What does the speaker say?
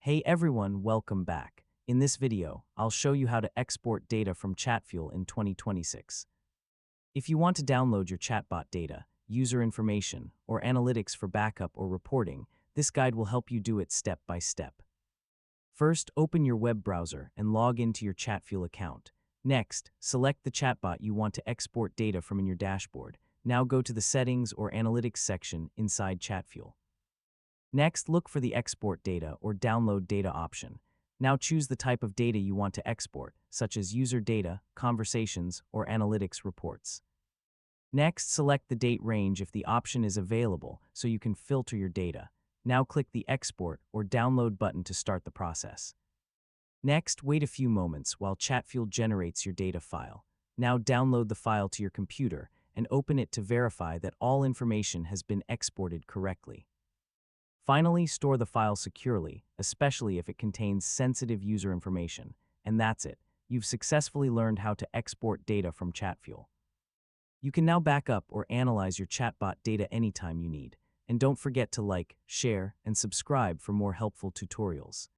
Hey everyone, welcome back. In this video, I'll show you how to export data from Chatfuel in 2026. If you want to download your chatbot data, user information, or analytics for backup or reporting, this guide will help you do it step by step. First, open your web browser and log into your Chatfuel account. Next, select the chatbot you want to export data from in your dashboard. Now go to the Settings or Analytics section inside Chatfuel. Next, look for the Export Data or Download Data option. Now choose the type of data you want to export, such as user data, conversations, or analytics reports. Next, select the date range if the option is available so you can filter your data. Now click the Export or Download button to start the process. Next, wait a few moments while Chatfuel generates your data file. Now download the file to your computer and open it to verify that all information has been exported correctly. Finally, store the file securely, especially if it contains sensitive user information. And that's it. You've successfully learned how to export data from Chatfuel. You can now back up or analyze your chatbot data anytime you need. And don't forget to like, share, and subscribe for more helpful tutorials.